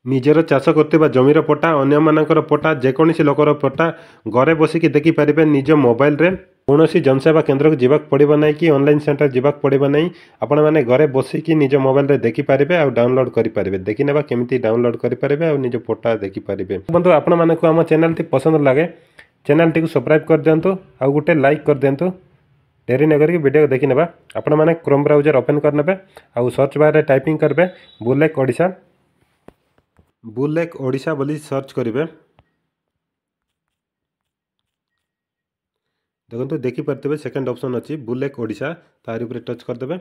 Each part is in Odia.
ନିଜର ଚାଷ କରୁଥିବା ଜମିର ପଟ୍ଟା ଅନ୍ୟମାନଙ୍କର ପଟ୍ଟା ଯେକୌଣସି ଲୋକର ପଟ୍ଟା ଘରେ ବସିକି ଦେଖିପାରିବେ ନିଜ ମୋବାଇଲରେ। କୌଣସି ଜନସେବା କେନ୍ଦ୍ରକୁ ଯିବାକୁ ପଡ଼ିବ ନାହିଁ କି ଅନଲାଇନ୍ ସେଣ୍ଟର ଯିବାକୁ ପଡ଼ିବ ନାହିଁ। ଆପଣମାନେ ଘରେ ବସିକି ନିଜ ମୋବାଇଲରେ ଦେଖିପାରିବେ ଆଉ ଡାଉନଲୋଡ଼ କରିପାରିବେ। ଦେଖିନେବା କେମିତି ଡାଉନଲୋଡ଼ କରିପାରିବେ ଆଉ ନିଜ ପଟ୍ଟା ଦେଖିପାରିବେ। ବନ୍ଧୁ ଆପଣମାନଙ୍କୁ ଆମ ଚ୍ୟାନେଲଟି ପସନ୍ଦ ଲାଗେ ଚ୍ୟାନେଲଟିକୁ ସବସ୍କ୍ରାଇବ୍ କରିଦିଅନ୍ତୁ ଆଉ ଗୋଟେ ଲାଇକ୍ କରିଦିଅନ୍ତୁ। ଡେରି ନ କରିକି ଭିଡ଼ିଓ ଦେଖିନେବା। ଆପଣମାନେ କ୍ରୋମ୍ ବ୍ରାଉଜର ଓପନ୍ କରିନେବେ ଆଉ ସର୍ଚ୍ଚ ବାର୍ରେ ଟାଇପିଂ କରିବେ ବୁଲେକ୍ ଓଡ଼ିଶା। ବୁଲେକ୍ ଓଡ଼ିଶା ବୋଲି ସର୍ଚ୍ଚ କରିବେ। ଦେଖନ୍ତୁ ଦେଖିପାରୁଥିବେ ସେକେଣ୍ଡ ଅପସନ୍ ଅଛି ବୁଲେକ୍ ଓଡ଼ିଶା, ତାରି ଉପରେ ଟଚ୍ କରିଦେବେ।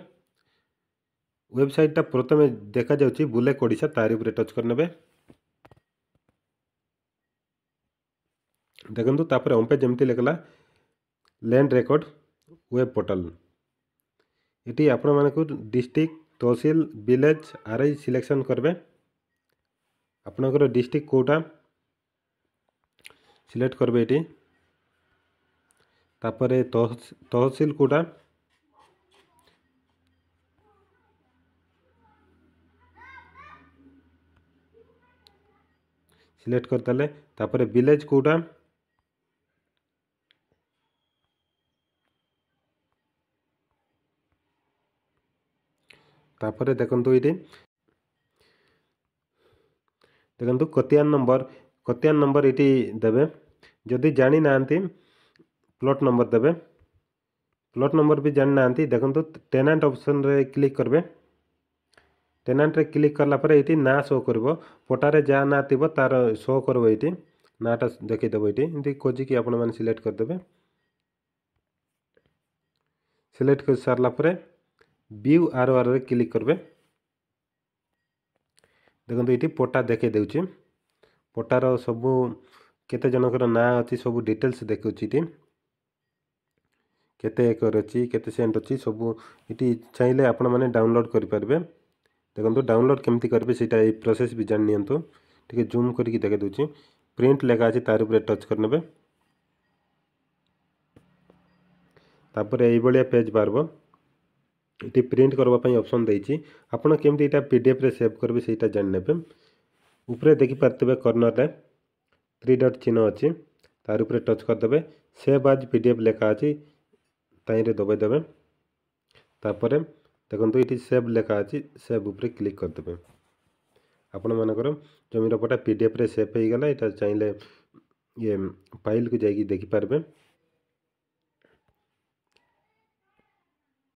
ୱେବସାଇଟ୍ଟା ପ୍ରଥମେ ଦେଖାଯାଉଛି ବୁଲେକ୍ ଓଡ଼ିଶା, ତାରି ଉପରେ ଟଚ୍ କରିନେବେ। ଦେଖନ୍ତୁ ତାପରେ ହୋମ୍ ପେଜ୍ ଏମିତି ଲେଖିଲା ଲ୍ୟାଣ୍ଡ ରେକର୍ଡ଼ ୱେବ୍ ପୋର୍ଟାଲ। ଏଠି ଆପଣମାନଙ୍କୁ ଡିଷ୍ଟ୍ରିକ୍ଟ, ତହସିଲ, ଭିଲେଜ, ଆର୍ଆଇ ସିଲେକ୍ସନ୍ କରିବେ। ଆପଣଙ୍କର ଡିଷ୍ଟ୍ରିକ୍ଟ କେଉଁଟା ସିଲେକ୍ଟ କରିବେ ଏଠି। ତାପରେ ତହସିଲ କେଉଁଟା ସିଲେକ୍ଟ କରିଦେଲେ। ତାପରେ ଭିଲେଜ କେଉଁଟା, ତାପରେ ଦେଖନ୍ତୁ ଏଇଠି ଦେଖନ୍ତୁ କତିଆନ ନମ୍ବର ଏଇଠି ଦେବେ। ଯଦି ଜାଣିନାହାନ୍ତି ପ୍ଲଟ୍ ନମ୍ବର ଦେବେ। ପ୍ଲଟ୍ ନମ୍ବର ବି ଜାଣିନାହାନ୍ତି ଦେଖନ୍ତୁ ଟେନାଣ୍ଟ ଅପସନ୍ରେ କ୍ଲିକ୍ କରିବେ। ଟେନାଣ୍ଟରେ କ୍ଲିକ୍ କଲା ପରେ ଏଇଠି ନାଁ ଶୋ କରିବ। ପଟାରେ ଯାହା ନାଁ ଥିବ ତାର ଶୋ କରିବ। ଏଇଠି ନାଁଟା ଦେଖେଇଦେବ। ଏଇଠି ଏମିତି ଖୋଜିକି ଆପଣମାନେ ସିଲେକ୍ଟ କରିଦେବେ। ସିଲେକ୍ଟ କରି ସାରିଲା ପରେ ଭିଉ ଆର୍ଓଆର୍ରେ କ୍ଲିକ୍ କରିବେ। ଦେଖନ୍ତୁ ଏଇଠି ପଟା ଦେଖେଇ ଦେଉଛି। ପଟାର ସବୁ କେତେ ଜଣଙ୍କର ନାଁ ଅଛି ସବୁ ଡିଟେଲ୍ସ ଦେଖାଉଛି। ଏଠି କେତେ ଏକର ଅଛି, କେତେ ସେଣ୍ଟ ଅଛି ସବୁ ଏଠି ଚାହିଁଲେ ଆପଣମାନେ ଡାଉନଲୋଡ଼ କରିପାରିବେ। ଦେଖନ୍ତୁ ଡାଉନଲୋଡ଼ କେମିତି କରିବେ ସେଇଟା ଏଇ ପ୍ରୋସେସ୍ ବି ଜାଣି ନିଅନ୍ତୁ। ଟିକେ ଜୁମ୍ କରିକି ଦେଖାଇ ଦେଉଛି। ପ୍ରିଣ୍ଟ ଲେଖା ଅଛି ତାର ଉପରେ ଟଚ୍ କରିନେବେ। ତାପରେ ଏଇଭଳିଆ ପେଜ୍ ବାହାରିବ। ଏଠି ପ୍ରିଣ୍ଟ କରିବା ପାଇଁ ଅପସନ୍ ଦେଇଛି। ଆପଣ କେମିତି ଏଇଟା ପିଡ଼ିଏଫ୍ରେ ସେଭ୍ କରିବେ ସେଇଟା ଜାଣିନେବେ। ଉପରେ ଦେଖିପାରୁଥିବେ କର୍ଣ୍ଣରରେ 3 ଡଟ୍ ଚିହ୍ନ ଅଛି, ତାର ଉପରେ ଟଚ୍ କରିଦେବେ। ସେଭ୍ ଆଜ୍ ପିଡ଼ିଏଫ୍ ଲେଖା ଅଛି, ତାଇଁରେ ଦବାଇ ଦେବେ। ତାପରେ ଦେଖନ୍ତୁ ଏଇଠି ସେଭ୍ ଲେଖା ଅଛି, ସେଭ୍ ଉପରେ କ୍ଲିକ୍ କରିଦେବେ। ଆପଣମାନଙ୍କର ଜମିର ପଟା ପିଡ଼ିଏଫ୍ରେ ସେଭ୍ ହେଇଗଲା। ଏଇଟା ଚାହିଁଲେ ଫାଇଲ୍କୁ ଯାଇକି ଦେଖିପାରିବେ।